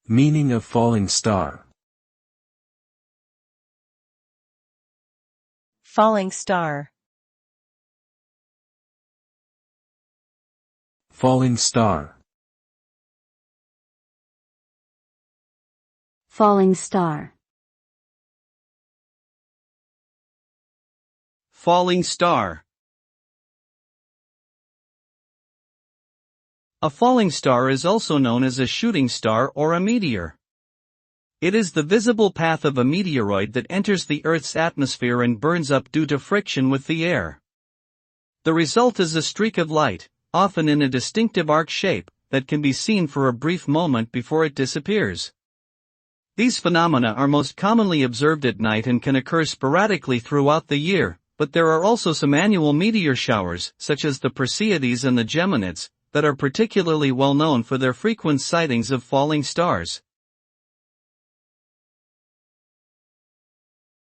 Meaning of falling star. Falling star. Falling star. Falling star. Falling star. A falling star is also known as a shooting star or a meteor. It is the visible path of a meteoroid that enters the Earth's atmosphere and burns up due to friction with the air. The result is a streak of light, often in a distinctive arc shape, that can be seen for a brief moment before it disappears. These phenomena are most commonly observed at night and can occur sporadically throughout the year, but there are also some annual meteor showers, such as the Perseids and the Geminids, that are particularly well known for their frequent sightings of falling stars.